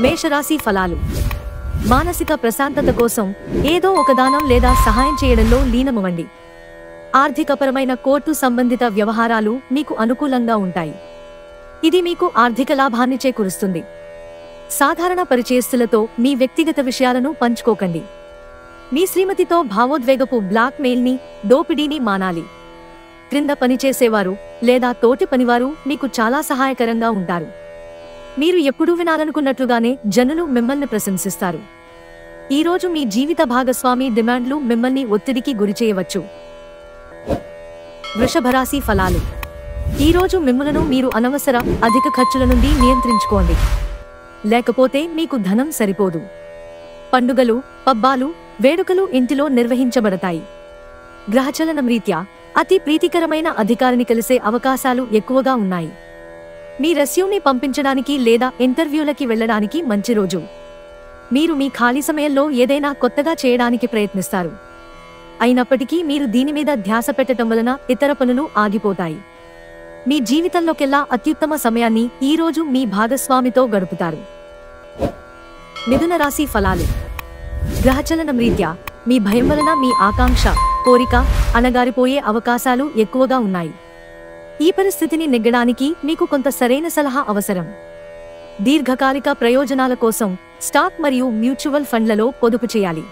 మేషరాశి ఫలాలు. మానసిక ప్రశాంతత కోసం ఏదో ఒక దానం లేదా సహాయం చేయడంలో లీనమవ్వండి. ఆర్థికపరమైన కోర్టు సంబంధిత వ్యవహారాలు మీకు అనుకూలంగా ఉంటాయి. ఇది మీకు ఆర్థిక లాభాన్ని చేకూరుస్తుంది. సాధారణ పరిచయస్తులతో మీ వ్యక్తిగత విషయాలను పంచుకోకండి. మీ శ్రీమతితో భావోద్వేగపు బ్లాక్ మెయిల్ని, దోపిడీని మానాలి. క్రింద పనిచేసేవారు లేదా తోటి పనివారు మీకు చాలా సహాయకరంగా ఉంటారు. మీరు ఎప్పుడూ వినాలనుకున్నట్లుగానే జనులు మిమ్మల్ని ప్రశంసిస్తారు. ఈరోజు మీ జీవిత భాగస్వామి డిమాండ్లు మిమ్మల్ని ఒత్తిడికి గురిచేయవచ్చు. వృషభరాశి ఫలాలు. ఈరోజు మిమ్మలను మీరు అనవసర అధిక ఖర్చుల నుండి నియంత్రించుకోండి, లేకపోతే మీకు ధనం సరిపోదు. పండుగలు, పబ్బాలు, వేడుకలు ఇంటిలో నిర్వహించబడతాయి. గ్రహచలనం రీత్యా అతి ప్రీతికరమైన అధికారిని కలిసే అవకాశాలు ఎక్కువగా ఉన్నాయి. మీ రెస్యూమ్ని పంపించడానికి లేదా ఇంటర్వ్యూలకి వెళ్లడానికి మంచి రోజు. మీరు మీ ఖాళీ సమయంలో ఏదైనా కొత్తగా చేయడానికి ప్రయత్నిస్తారు. అయినప్పటికీ మీరు దీని మీద ధ్యాస పెట్టడం వలన ఇతర పనులు ఆగిపోతాయి. మీ జీవితంలోకెల్లా అత్యుత్తమ సమయాన్ని ఈరోజు మీ భాగస్వామితో గడుపుతారు. మిథున రాశి ఫలాలు. గ్రహచలనం రీత్యా మీ భయం వలన మీ ఆకాంక్ష, కోరిక అణగారిపోయే అవకాశాలు ఎక్కువగా ఉన్నాయి. ఈ పరిస్థితిని నెగ్గడానికి మీకు కొంత సరైన సలహా అవసరం. దీర్ఘకాలిక ప్రయోజనాల కోసం స్టాక్ మరియు మ్యూచువల్ ఫండ్లలో పొదుపు చేయాలి.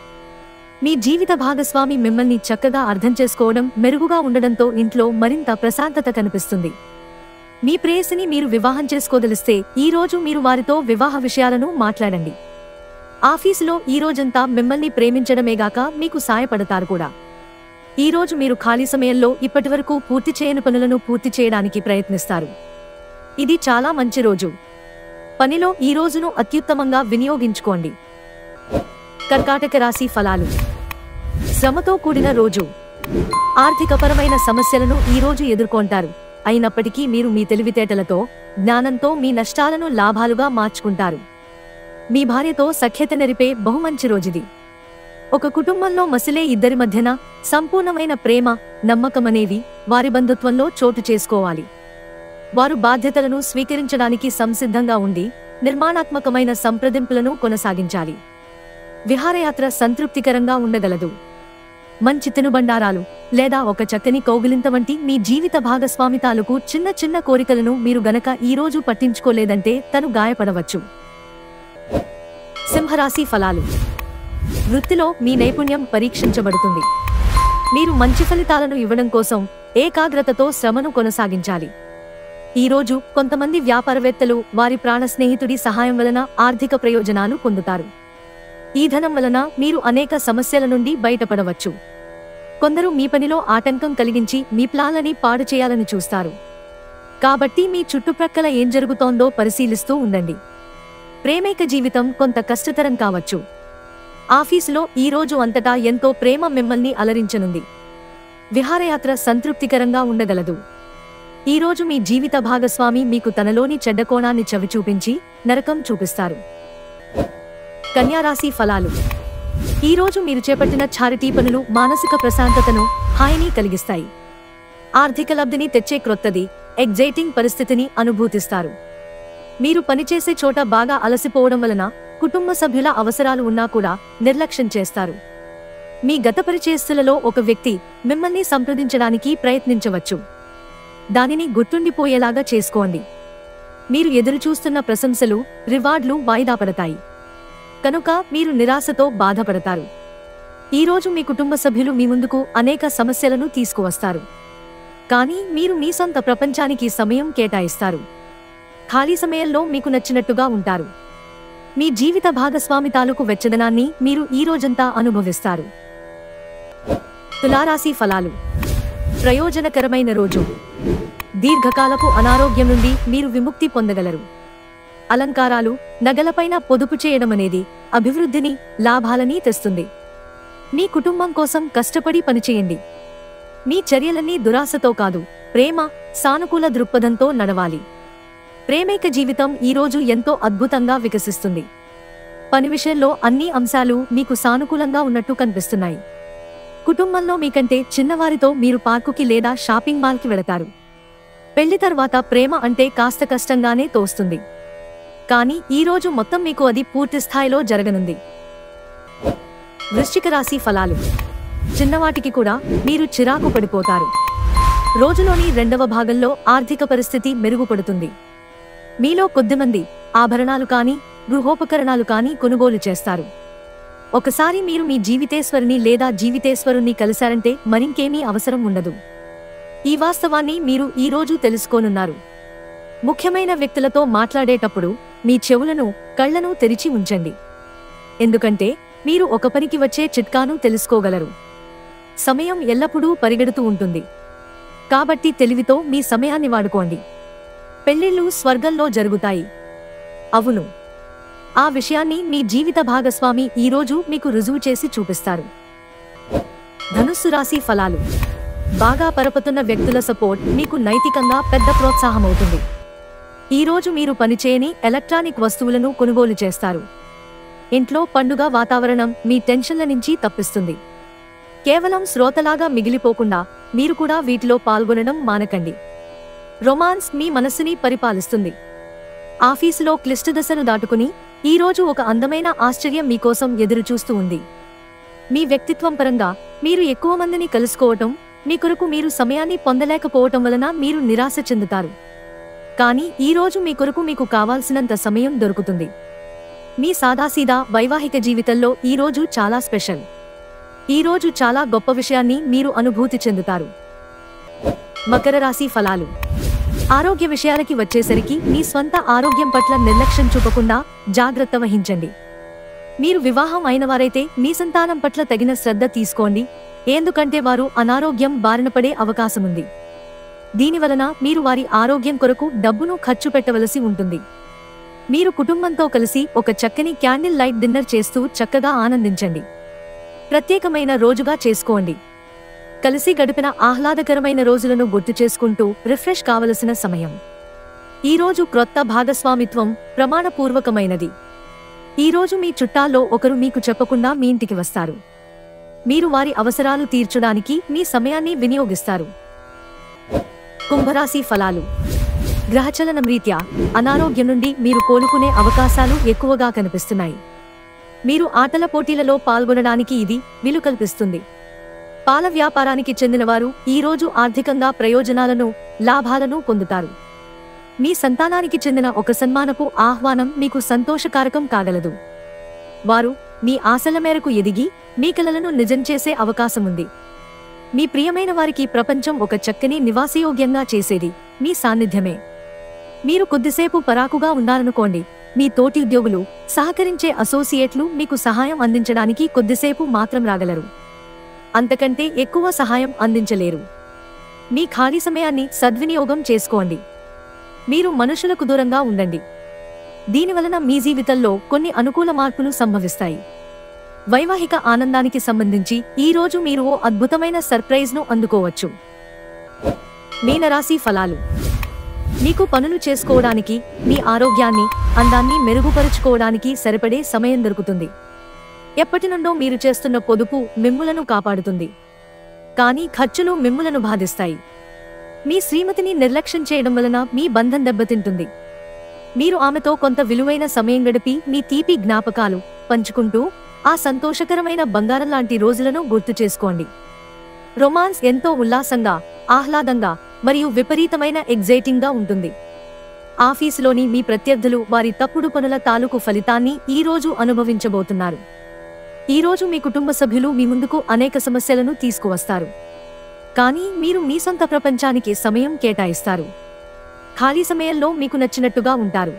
మీ జీవిత భాగస్వామి మిమ్మల్ని చక్కగా అర్థం చేసుకోవడం మెరుగుగా ఉండడంతో ఇంట్లో మరింత ప్రశాంతత కనిపిస్తుంది. మీ ప్రేయసిని మీరు వివాహం చేసుకోదలిస్తే ఈరోజు మీరు వారితో వివాహ విషయాలను మాట్లాడండి. ఆఫీసులో ఈ రోజంతా మిమ్మల్ని ప్రేమించడమేగాక మీకు సాయపడతారు కూడా. ఈరోజు మీరు ఖాళీ సమయంలో ఇప్పటివరకు పూర్తి చేయని పనులను పూర్తి చేయడానికి ప్రయత్నిస్తారు. ఇది చాలా మంచి రోజు. పనిలో ఈ రోజును అత్యుత్తమంగా వినియోగించుకోండి. కర్కాటక రాశి ఫలాలు. శ్రమతో కూడిన రోజు. ఆర్థికపరమైన సమస్యలను ఈరోజు ఎదుర్కొంటారు. అయినప్పటికీ మీరు మీ తెలివితేటలతో, జ్ఞానంతో మీ నష్టాలను లాభాలుగా మార్చుకుంటారు. మీ భార్యతో సఖ్యత నెరిపే బహుమంచి రోజుది. ఒక కుటుంబంలో మసిలే ఇద్దరి మధ్యన సంపూర్ణమైన ప్రేమ, నమ్మకమనేవి వారి బంధుత్వంలో చోటు చేసుకోవాలి. వారు బాధ్యతలను స్వీకరించడానికి సంసిద్ధంగా ఉండి నిర్మాణాత్మకమైన సంప్రదింపులను కొనసాగించాలి. విహారయాత్ర సంతృప్తికరంగా ఉండగలదు. మంచి తినుబండారాలు లేదా ఒక చక్కని కౌగిలింత వంటి మీ జీవిత భాగస్వామి తాలూకు చిన్న చిన్న కోరికలను మీరు గనక ఈరోజు పట్టించుకోలేదంటే తను గాయపడవచ్చు. సింహరాశి ఫలాలు. వృత్తిలో మీ నైపుణ్యం పరీక్షించబడుతుంది. మీరు మంచి ఫలితాలను ఇవ్వడం కోసం ఏకాగ్రతతో శ్రమను కొనసాగించాలి. ఈరోజు కొంతమంది వ్యాపారవేత్తలు వారి ప్రాణ స్నేహితుడి సహాయం వలన ఆర్థిక ప్రయోజనాలు పొందుతారు. ఈ ధనం వలన మీరు అనేక సమస్యల నుండి బయటపడవచ్చు. కొందరు మీ పనిలో ఆటంకం కలిగించి మీ ప్లాన్లని పాడు చేయాలని చూస్తారు. కాబట్టి మీ చుట్టుప్రక్కల ఏం జరుగుతోందో పరిశీలిస్తూ ఉండండి. ప్రేమైక జీవితం కొంత కష్టతరం కావచ్చు. ఆఫీసులో ఈ రోజు అంతటా ఎంతో ప్రేమ మిమ్మల్ని అలరించనుంది. విహారయాత్ర సంతృప్తికరంగా ఉండగలదు. ఈరోజు మీ జీవిత భాగస్వామి మీకు తనలోని చెడ్డ కోణాన్ని చవిచూపించి నరకం చూపిస్తారు. కన్యారాశి ఫలాలు. ఈరోజు మీరు చేపట్టిన చారిటీ పనులు మానసిక ప్రశాంతతను, హాయిని కలిగిస్తాయి. ఆర్థిక లబ్ధిని తెచ్చే క్రొత్తది, ఎగ్జైటింగ్ పరిస్థితిని అనుభూతిస్తారు. మీరు పనిచేసే చోట బాగా అలసిపోవడం వలన కుటుంబ సభ్యుల అవసరాలు ఉన్నా కూడా నిర్లక్ష్యం చేస్తారు. మీ గత పరిచయస్తులలో ఒక వ్యక్తి మిమ్మల్ని సంప్రదించడానికి ప్రయత్నించవచ్చు. దానిని గుర్తుండిపోయేలాగా చేసుకోండి. మీరు ఎదురుచూస్తున్న ప్రశంసలు, రివార్డులు వాయిదా పడతాయి. కనుక మీరు నిరాశతో బాధపడతారు. ఈరోజు మీ కుటుంబ సభ్యులు మీ ముందుకు అనేక సమస్యలను తీసుకువస్తారు. కానీ మీరు మీ సొంత ప్రపంచానికి సమయం కేటాయిస్తారు. ఖాళీ సమయంలో మీకు నచ్చినట్టుగా ఉంటారు. మీ జీవిత భాగస్వామి తాలూకు వెచ్చదనాన్ని మీరు ఈ రోజంతా అనుభవిస్తారు. తులారాశి ఫలాలు. ప్రయోజనకరమైన రోజు. దీర్ఘకాలపు అనారోగ్యం నుండి మీరు విముక్తి పొందగలరు. అలంకారాలు, నగలపైన పొదుపు చేయడమనేది అభివృద్ధిని, లాభాలని తెస్తుంది. మీ కుటుంబం కోసం కష్టపడి పనిచేయండి. మీ చర్యలన్నీ దురాశతో కాదు, ప్రేమ, సానుకూల దృక్పథంతో నడవాలి. ప్రేమైక జీవితం ఈరోజు ఎంతో అద్భుతంగా వికసిస్తుంది. పని విషయంలో అన్ని అంశాలు మీకు సానుకూలంగా ఉన్నట్టు కనిపిస్తున్నాయి. కుటుంబంలో మీకంటే చిన్నవారితో మీరు పార్కుకి లేదా షాపింగ్ మాల్కి వెళతారు. పెళ్లి తర్వాత ప్రేమ అంటే కాస్త కష్టంగానే తోస్తుంది. కానీ ఈ రోజు మొత్తం మీకు అది పూర్తి స్థాయిలో జరగనుంది. వృశ్చిక రాశి ఫలాలు. చిన్నవాటికి కూడా మీరు చిరాకు పడిపోతారు. రోజులోని రెండవ భాగంలో ఆర్థిక పరిస్థితి మెరుగుపడుతుంది. మీలో కొద్దిమంది ఆభరణాలు కానీ గృహోపకరణాలు కానీ కొనుగోలు చేస్తారు. ఒకసారి మీరు మీ జీవితేశ్వరుని లేదా జీవితేశ్వరుణ్ణి కలిశారంటే మరింకేమీ అవసరం ఉండదు. ఈ వాస్తవాన్ని మీరు ఈ రోజు తెలుసుకోనున్నారు. ముఖ్యమైన వ్యక్తులతో మాట్లాడేటప్పుడు మీ చెవులను కళ్లను తెరిచి ఉంచండి. ఎందుకంటే మీరు ఒక పనికి వచ్చే చిట్కాను తెలుసుకోగలరు. సమయం ఎల్లప్పుడూ పరిగెడుతూ ఉంటుంది. కాబట్టి తెలివితో మీ సమయాన్ని వాడుకోండి. పెళ్లిళ్ళు స్వర్గంలో జరుగుతాయి. అవును, ఆ విషయాన్ని మీ జీవిత భాగస్వామి ఈరోజు మీకు రుజువు చేసి చూపిస్తారు. ధనుస్సు రాశి ఫలాలు. బాగా పరపతున్న వ్యక్తుల సపోర్ట్ మీకు నైతికంగా పెద్ద ప్రోత్సాహమవుతుంది. ఈరోజు మీరు పనిచేయని ఎలక్ట్రానిక్ వస్తువులను కొనుగోలు చేస్తారు. ఇంట్లో పండుగ వాతావరణం మీ టెన్షన్ల నుంచి తప్పిస్తుంది. కేవలం శ్రోతలాగా మిగిలిపోకుండా మీరు కూడా వీటిలో పాల్గొనడం మానకండి. రొమాన్స్ మీ మనస్సుని పరిపాలిస్తుంది. ఆఫీసులో క్లిష్ట దశను దాటుకుని ఈరోజు ఒక అందమైన ఆశ్చర్యం మీకోసం ఎదురుచూస్తూ ఉంది. మీ వ్యక్తిత్వం పరంగా మీరు ఎక్కువ మందిని కలుసుకోవటం, మీ కొరకు మీరు సమయాన్ని పొందలేకపోవటం వలన మీరు నిరాశ చెందుతారు. కానీ ఈరోజు మీ కొరకు మీకు కావాల్సినంత సమయం దొరుకుతుంది. మీ సాదాసీదా వైవాహిక జీవితంలో ఈరోజు చాలా స్పెషల్. ఈరోజు చాలా గొప్ప విషయాన్ని మీరు అనుభూతి చెందుతారు. మకర రాశి ఫలాలు. ఆరోగ్య విషయాలకి వచ్చేసరికి మీ స్వంత ఆరోగ్యం పట్ల నిర్లక్ష్యం చూపకుండా జాగ్రత్త వహించండి. మీరు వివాహం అయినవారైతే మీ సంతానం పట్ల తగిన శ్రద్ధ తీసుకోండి, ఎందుకంటే వారు అనారోగ్యం బారిన పడే అవకాశముంది. దీనివలన మీరు వారి ఆరోగ్యం కొరకు డబ్బును ఖర్చు పెట్టవలసి ఉంటుంది. మీరు కుటుంబంతో కలిసి ఒక చక్కని క్యాండిల్ లైట్ డిన్నర్ చేస్తూ చక్కగా ఆనందించండి. ప్రత్యేకమైన రోజుగా చేసుకోండి. కలిసి గడిపిన ఆహ్లాదకరమైన రోజులను గుర్తు చేసుకుంటూ రిఫ్రెష్ కావలసిన సమయం. ఈరోజు క్రొత్త భాగస్వామిత్వం ప్రమాణపూర్వకమైనది. ఈరోజు మీ చుట్టాల్లో ఒకరు మీకు చెప్పకుండా మీ ఇంటికి వస్తారు. మీరు వారి అవసరాలు తీర్చడానికి మీ సమయాన్ని వినియోగిస్తారు. కుంభరాశి ఫలాలు. గ్రహచలనం రీత్యా అనారోగ్యం నుండి మీరు కోలుకునే అవకాశాలు ఎక్కువగా కనిపిస్తున్నాయి. మీరు ఆటల పోటీలలో పాల్గొనడానికి ఇది వీలు కల్పిస్తుంది. పాల వ్యాపారానికి చెందినవారు ఈరోజు ఆర్థికంగా ప్రయోజనాలను లాభాలను పొందుతారు. మీ సంతానానికి చెందిన ఒక సన్మానపు ఆహ్వానం మీకు సంతోషకారకం కాగలదు. వారు మీ ఆశల మేరకు ఎదిగి మీ కలలను నిజం చేసే అవకాశముంది. మీ ప్రియమైన వారికి ప్రపంచం ఒక చక్కని నివాసయోగ్యంగా చేసేది మీ సాన్నిధ్యమే. మీరు కొద్దిసేపు పరాకుగా ఉన్నారనుకోండి, మీ తోటి ఉద్యోగులు, సహకరించే అసోసియేట్లు మీకు సహాయం అందించడానికి కొద్దిసేపు మాత్రం రాగలరు. అంతకంటే ఎక్కువ సహాయం అందించలేరు. మీ ఖాళీ సమయాన్ని సద్వినియోగం చేసుకోండి. మీరు మనుషులకు దూరంగా ఉండండి. దీనివలన మీ జీవితంలో కొన్ని అనుకూల మార్పులు సంభవిస్తాయి. వైవాహిక ఆనందానికి సంబంధించి ఈరోజు మీరు ఓ అద్భుతమైన సర్ప్రైజ్ను అందుకోవచ్చు. మీనరాశి ఫలాలు. మీకు పనులు చేసుకోవడానికి, మీ ఆరోగ్యాన్ని, అందాన్ని మెరుగుపరుచుకోవడానికి సరిపడే సమయం దొరుకుతుంది. ఎప్పటినుండో మీరు చేస్తున్న పొదుపు మిమ్ములను కాపాడుతుంది. కానీ ఖర్చులు మిమ్ములను బాధిస్తాయి. మీ శ్రీమతిని నిర్లక్ష్యం చేయడం వలన మీ బంధం దెబ్బతింటుంది. మీరు ఆమెతో కొంత విలువైన సమయం గడిపి మీ తీపి జ్ఞాపకాలు పంచుకుంటూ ఆ సంతోషకరమైన బంగారం లాంటి రోజులను గుర్తు చేసుకోండి. రొమాన్స్ ఎంతో ఉల్లాసంగా, ఆహ్లాదంగా మరియు విపరీతమైన ఎగ్జైటింగ్గా ఉంటుంది. ఆఫీసులోని మీ ప్రత్యర్థులు వారి తప్పుడు పనుల తాలూకు ఫలితాన్ని ఈరోజు అనుభవించబోతున్నారు. ఈరోజు మీ కుటుంబ సభ్యులు మీ ముందుకు అనేక సమస్యలను తీసుకువస్తారు. కానీ మీరు మీ సొంత ప్రపంచానికి సమయం కేటాయిస్తారు. ఖాళీ సమయంలో మీకు నచ్చినట్టుగా ఉంటారు.